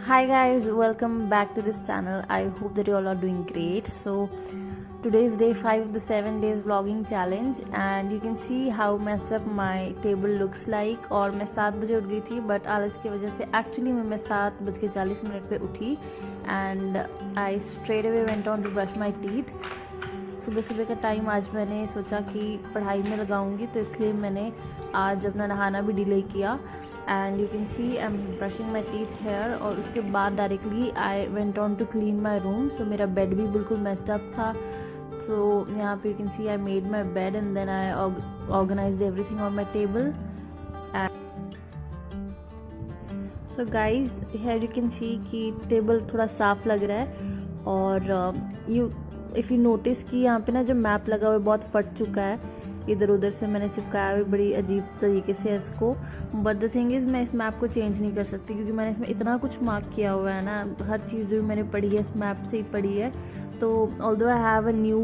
Hi guys, welcome back to this channel. I hope that you all are doing great. So today is day 5 of the 7 days vlogging challenge and you can see how messed up my table looks like. और मैं 7 बजे उठ गई थी but आलस की वजह से एक्चुअली मैं 7:40 पे उठी and I straight away went on to brush my teeth. सुबह सुबह का टाइम आज मैंने सोचा कि पढ़ाई में लगाऊंगी, तो इसलिए मैंने आज अपना नहाना भी डिले किया. And you can see I am brushing my teeth hair और उसके बाद directly I went on to clean my room. So मेरा बेड भी बिल्कुल मेस्ड अप था. सो यहाँ पे you can see I made my bed and then I organised everything on my table. So guys here you can see कि table थोड़ा साफ लग रहा है और इफ़ यू नोटिस कि यहाँ पे ना जो मैप लगा हुआ है बहुत फट चुका है. इधर उधर से मैंने चिपकाया हुआ बड़ी अजीब तरीके से इसको. बट द थिंग इज़ मैं इस मैप को चेंज नहीं कर सकती क्योंकि मैंने इसमें इतना कुछ मार्क किया हुआ है ना. हर चीज़ जो मैंने पढ़ी है इस मैप से ही पढ़ी है. तो although I have a new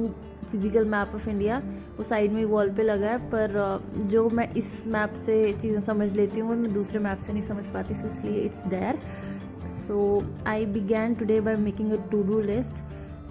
physical map of India, वो साइड में वॉल पे लगा है, पर जो मैं इस मैप से चीज़ें समझ लेती हूँ वो मैं दूसरे मैप से नहीं समझ पाती. सो इसलिए it's there. So I began today by making a to do list.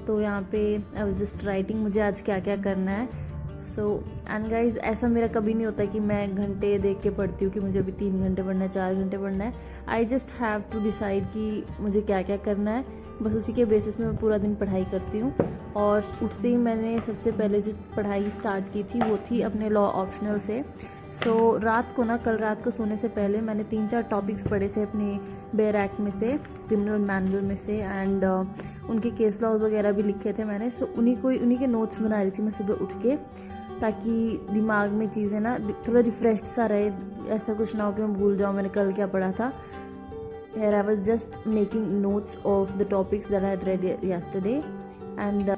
तो यहाँ पे आई वाज जस्ट राइटिंग मुझे आज क्या क्या करना है. सो एंड गाइज ऐसा मेरा कभी नहीं होता कि मैं घंटे देख के पढ़ती हूँ कि मुझे अभी 3 घंटे पढ़ना है 4 घंटे पढ़ना है. I just have to decide कि मुझे क्या क्या करना है. बस उसी के बेसिस में मैं पूरा दिन पढ़ाई करती हूँ. और उठते ही मैंने सबसे पहले जो पढ़ाई स्टार्ट की थी वो थी अपने लॉ ऑप्शनल से. सो कल रात को सोने से पहले मैंने 3-4 टॉपिक्स पढ़े थे अपने बेयर एक्ट में से, क्रिमिनल मैनुअल में से, एंड उनके केस लॉज वगैरह भी लिखे थे मैंने. सो उन्हीं के नोट्स बना रही थी मैं सुबह उठ के, ताकि दिमाग में चीज़ें ना थोड़ा रिफ्रेश सा रहे. ऐसा कुछ ना हो कि मैं भूल जाऊँ मैंने कल क्या पढ़ा था. Here I was just making notes of the topics that I had read yesterday and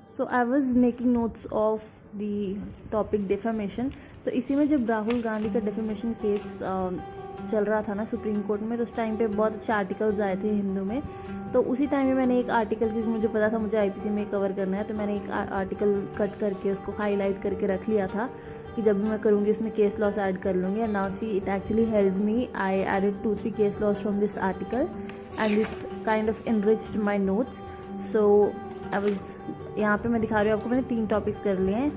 so I was making notes of the topic defamation. तो इसी में जब राहुल गांधी का डेफेमेशन केस चल रहा था ना सुप्रीम कोर्ट में, तो उस टाइम पे बहुत अच्छे आर्टिकल्स आए थे हिंदू में. तो उसी टाइम में मैंने एक आर्टिकल, क्योंकि मुझे पता था मुझे आईपीसी में कवर करना है, तो मैंने एक आर्टिकल कट करके उसको हाईलाइट करके रख लिया था कि जब भी मैं करूँगी उसमें केस लॉस ऐड कर लूँगी. And now see it actually help me. I added 2-3 case laws from this article and this kind of enriched my notes. So I was यहाँ पे मैं दिखा रही हूँ आपको, मैंने 3 टॉपिक्स कर लिए हैं.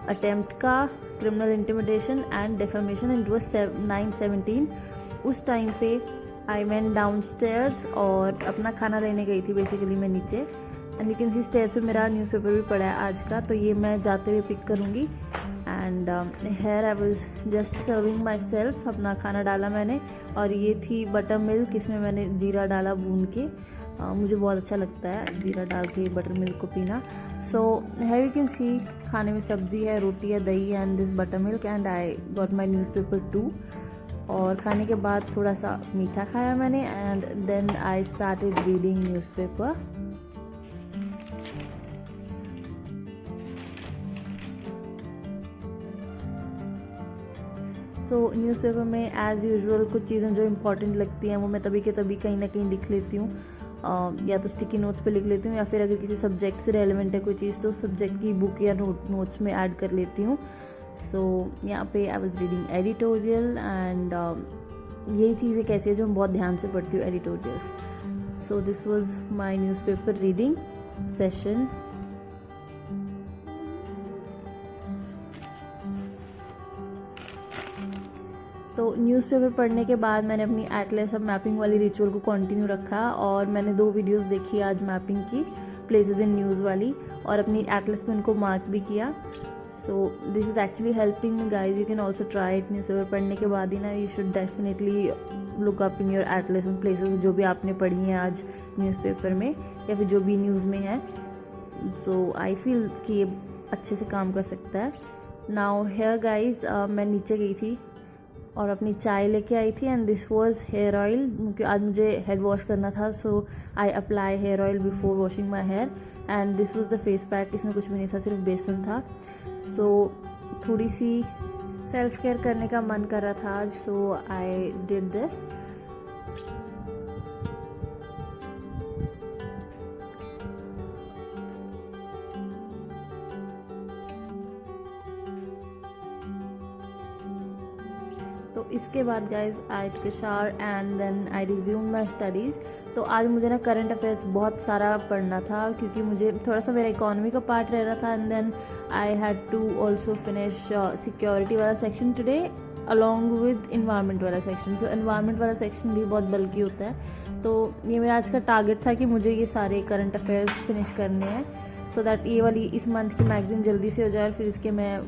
अटेम्प्ट का, criminal intimidation and defamation. And it was 9:17. उस टाइम पे आई वेंट डाउन स्टेयर्स और अपना खाना लेने गई थी बेसिकली मैं नीचे. And you can C stairs पे मेरा न्यूज़पेपर भी पड़ा है आज का, तो ये मैं जाते हुए पिक करूँगी. And here I was just serving my self. अपना खाना डाला मैंने और ये थी बटर मिल्क. इसमें मैंने जीरा डाला भून के. मुझे बहुत अच्छा लगता है जीरा डाल के बटर मिल्क को पीना. सो है यू कैन सी खाने में सब्ज़ी है, रोटी है, दही है and this buttermilk. And I got my newspaper too. और खाने के बाद थोड़ा सा मीठा खाया मैंने and then I started reading newspaper. So newspaper में एज़ यूजुअल कुछ चीज़ें जो इम्पॉर्टेंट लगती हैं वो मैं तभी के तभी कहीं ना कहीं लिख लेती हूँ. या तो स्टिकी नोट्स पे लिख लेती हूँ या फिर अगर किसी सब्जेक्ट से रेलेवेंट है कोई चीज़ तो सब्जेक्ट की बुक या नोट्स में ऐड कर लेती हूँ. सो यहाँ पे I was reading editorial and यही चीज़ एक ऐसी है जो मैं बहुत ध्यान से पढ़ती हूँ, editorials. So this was my newspaper reading session. तो न्यूज़पेपर पढ़ने के बाद मैंने अपनी एटलस ऑफ मैपिंग वाली रिचुअल को कंटिन्यू रखा और मैंने 2 वीडियोस देखी आज मैपिंग की, प्लेसेस इन न्यूज़ वाली, और अपनी एटलस में उनको मार्क भी किया. So this is actually helping me guys. You can also try it. Newspaper पढ़ने के बाद ही ना you should definitely look up in your Atlas उन प्लेसेस जो भी आपने पढ़ी हैं आज न्यूज़पेपर में या फिर जो भी न्यूज़ में है. सो आई फील कि ये अच्छे से काम कर सकता है. नाउ हेयर गाइज मैं नीचे गई थी और अपनी चाय लेके आई थी and this was hair oil, क्योंकि आज मुझे हेड वॉश करना था. So I apply hair oil before washing my hair and this was the face pack. इसमें कुछ भी नहीं था, सिर्फ बेसन था. सो थोड़ी सी सेल्फ केयर करने का मन कर रहा था आज, सो आई डिड दिस. इसके बाद guys I took a shower and then I resume my studies. तो आज मुझे ना करंट अफेयर्स बहुत सारा पढ़ना था, क्योंकि मुझे थोड़ा सा मेरा इकोनॉमी का पार्ट रह रहा था, and then I had to also finish security वाला section today along with environment वाला सेक्शन। सो इन्वायरमेंट वाला सेक्शन भी बहुत बल्कि होता है। तो ये मेरा आज का टारगेट था कि मुझे ये सारे करंट अफेयर्स फिनिश करने हैं, सो दैट ये वाली इस मंथ की मैगजीन जल्दी से हो जाए, और फिर इसके मैं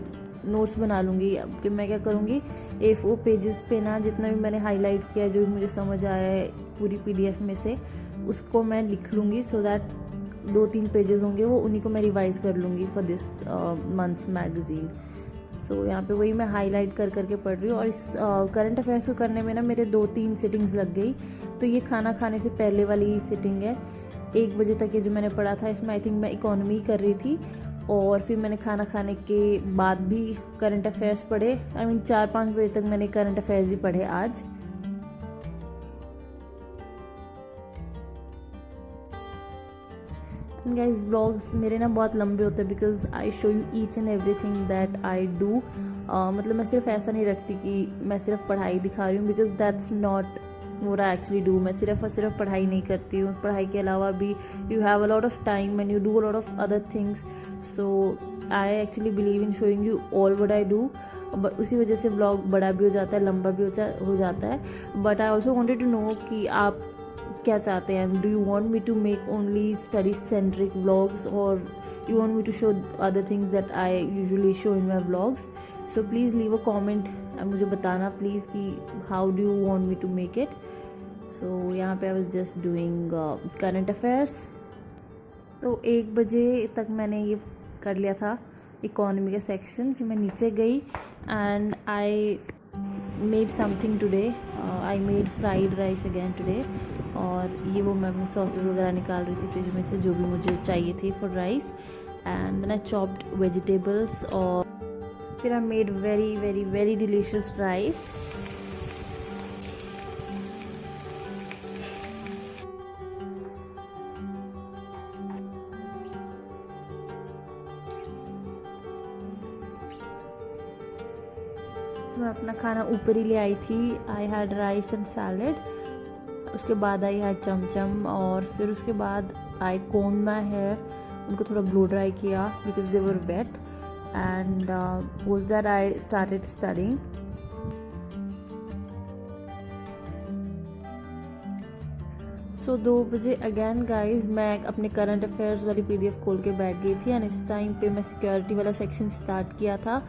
नोट्स बना लूँगी। अब कि मैं क्या करूँगी, A4 पेजेस पे ना जितना भी मैंने हाईलाइट किया, जो भी मुझे समझ आया है पूरी PDF में से, उसको मैं लिख लूँगी, सो दैट 2-3 पेजेस होंगे वो, उन्हीं को मैं रिवाइज़ कर लूँगी फॉर दिस मंथ्स मैगज़ीन। सो यहाँ पे वही मैं हाईलाइट कर करके पढ़ रही हूँ। और इस करंट अफेयर्स को करने में ना मेरे 2-3 सिटिंग्स लग गई। तो ये खाना खाने से पहले वाली सिटिंग है, 1 बजे तक ये जो मैंने पढ़ा था, इसमें आई थिंक मैं इकोनॉमी कर रही थी, और फिर मैंने खाना खाने के बाद भी करंट अफेयर्स पढ़े। आई मीन 4-5 बजे तक मैंने करंट अफेयर्स ही पढ़े आज। गाइस ब्लॉग्स मेरे ना बहुत लंबे होते हैं, because I show you each and everything that I do. मतलब मैं सिर्फ ऐसा नहीं रखती कि मैं सिर्फ पढ़ाई दिखा रही हूँ, because that's not what I actually do। मैं सिर्फ और सिर्फ पढ़ाई नहीं करती हूँ, पढ़ाई के अलावा भी you have a lot of time and you do a lot of other things, so I actually believe in showing you all what I do। But उसी वजह से ब्लॉग बड़ा भी हो जाता है, लंबा भी हो जाता है। But I also wanted to know कि आप क्या चाहते हैं। Do you want me to make only study centric blogs, और you want me to show other things that I usually show in my vlogs? So please leave a comment and मुझे बताना please कि how do you want me to make it। So यहाँ पे I was just doing current affairs। तो 1 बजे तक मैंने ये कर लिया था इकोनॉमी का सेक्शन। फिर मैं नीचे गई and I made something today. I made fried rice again today. और ये वो मैं अपनी सॉसेस वगैरह निकाल रही थी फ्रिज में से, जो भी मुझे चाहिए थी for rice. And then I chopped vegetables, और फिर I made very very very delicious rice. मैं अपना खाना ऊपर ही ले आई थी। I had rice and salad, उसके बाद आई हैड चमचम, और फिर उसके बाद आई कोम्ड माई हेयर, उनको थोड़ा ब्लो ड्राई किया because they were wet, and post that I started studying. So 2 बजे अगेन गाइज मैं अपने करंट अफेयर्स वाली PDF खोल के बैठ गई थी, एंड इस टाइम पे मैं सिक्योरिटी वाला सेक्शन स्टार्ट किया था।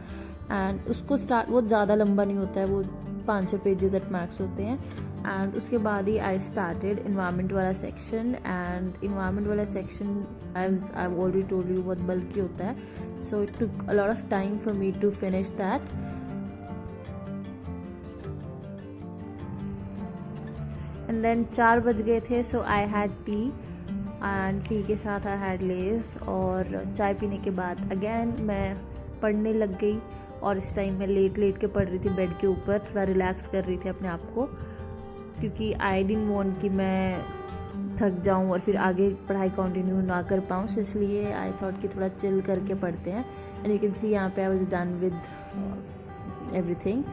एंड उसको स्टार्ट, वो ज़्यादा लंबा नहीं होता है, वो 5-6 पेजेस एट मैक्स होते हैं। एंड उसके बाद ही आई स्टार्टेड इन्वायरमेंट वाला सेक्शन। एंड इन्वायरमेंट वाला section as I already told you बहुत बल्कि होता है, so it took a lot of time for me to finish that. And then 4 बज गए थे, so I had tea, and tea के साथ आई हैड लेस। और चाय पीने के बाद अगेन मैं पढ़ने लग गई, और इस टाइम मैं लेट के पढ़ रही थी बेड के ऊपर, थोड़ा रिलैक्स कर रही थी अपने आप को, क्योंकि आई डिडंट वांट कि मैं थक जाऊं और फिर आगे पढ़ाई कंटिन्यू ना कर पाऊं। सो इसलिए आई थॉट कि थोड़ा चिल करके पढ़ते हैं। एंड यू कैन सी यहाँ पे I was done with everything,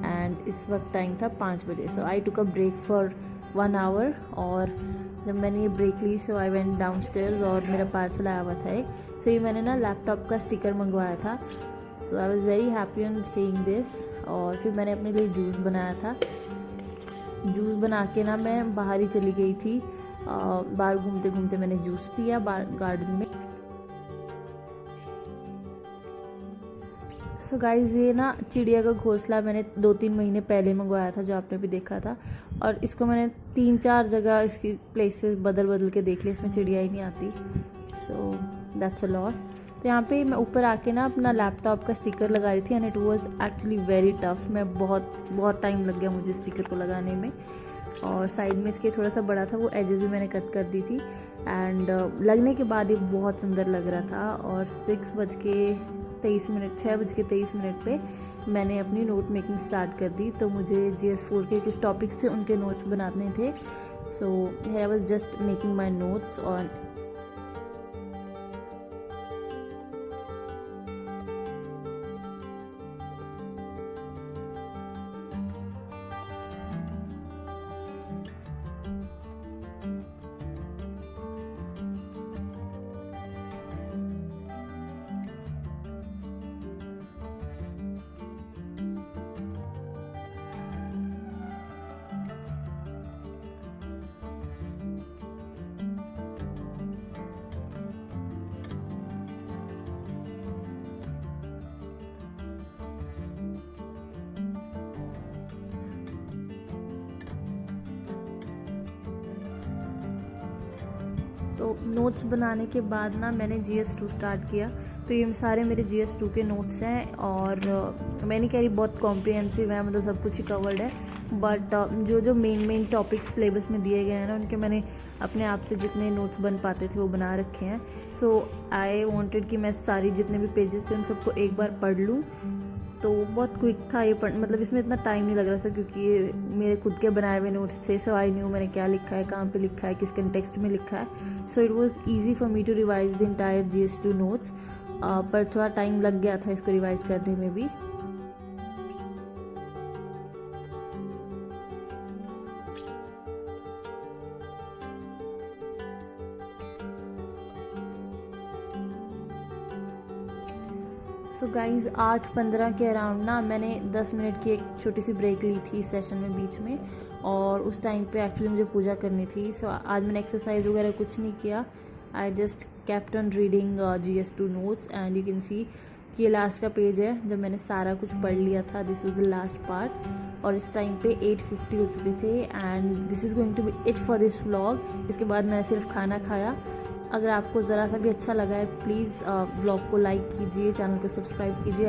and इस वक्त टाइम था 5 बजे। So I took a break for 1 hour, और जब मैंने ये ब्रेक ली, सो आई वेंट डाउनस्टेयर्स, और मेरा पार्सल आया हुआ था एक। सो ये मैंने ना लैपटॉप का स्टिकर मंगवाया था, so I was very happy on seeing this. और फिर मैंने अपने लिए जूस बनाया था। जूस बना के ना मैं बाहर ही चली गई थी, बाहर घूमते घूमते मैंने जूस पिया गार्डन में। सो गाइज ये ना चिड़िया का घोंसला मैंने 2-3 महीने पहले मंगवाया था, जो आपने भी देखा था, और इसको मैंने 3-4 जगह इसकी प्लेसेस बदल के देख ली, इसमें चिड़िया ही नहीं आती। So that's a loss. तो यहाँ पे मैं ऊपर आके ना अपना लैपटॉप का स्टिकर लगा रही थी, and it was actually very tough. मैं बहुत टाइम लग गया मुझे स्टिकर को लगाने में। और साइड में इसके थोड़ा सा बड़ा था, वो एजेस भी मैंने कट कर दी थी। एंड लगने के बाद ये बहुत सुंदर लग रहा था। और 6 बज के 23 मिनट पे मैंने अपनी नोट मेकिंग स्टार्ट कर दी। तो मुझे GS4 के कुछ टॉपिक्स से उनके नोट्स बनाने थे। So I was just making my notes on. So notes बनाने के बाद ना मैंने GS2 स्टार्ट किया। तो ये सारे मेरे GS2 के नोट्स हैं और मैं नहीं कह रही बहुत कॉम्प्रिहेंसिव है, मतलब सब कुछ ही कवर्ड है, बट जो मेन टॉपिक्स सिलेबस में दिए गए हैं ना उनके मैंने अपने आप से जितने नोट्स बन पाते थे वो बना रखे हैं। सो आई वांटेड कि मैं सारी जितने भी पेजेस थे उन सबको एक बार पढ़ लूँ। तो बहुत क्विक था ये मतलब इसमें इतना टाइम नहीं लग रहा था क्योंकि ये मेरे खुद के बनाए हुए नोट्स थे। सो आई न्यू मैंने क्या लिखा है, कहाँ पे लिखा है, किस कंटेक्स्ट में लिखा है। So it was easy for me to revise the entire GS2 notes, पर थोड़ा टाइम लग गया था इसको रिवाइज करने में भी। सो गाइज़ 8:15 के अराउंड ना मैंने 10 मिनट की एक छोटी सी ब्रेक ली थी सेशन में बीच में, और उस टाइम पे एक्चुअली मुझे पूजा करनी थी। सो आज मैंने एक्सरसाइज वगैरह कुछ नहीं किया। I just kept on reading GS2 notes and you can see कि ये लास्ट का पेज है जब मैंने सारा कुछ पढ़ लिया था। This was the last part और इस टाइम पे 8:50 हो चुके थे and this is going to be it for this vlog. इसके बाद मैंने सिर्फ खाना खाया। अगर आपको ज़रा सा भी अच्छा लगा है प्लीज़ व्लॉग को लाइक कीजिए, चैनल को सब्सक्राइब कीजिए।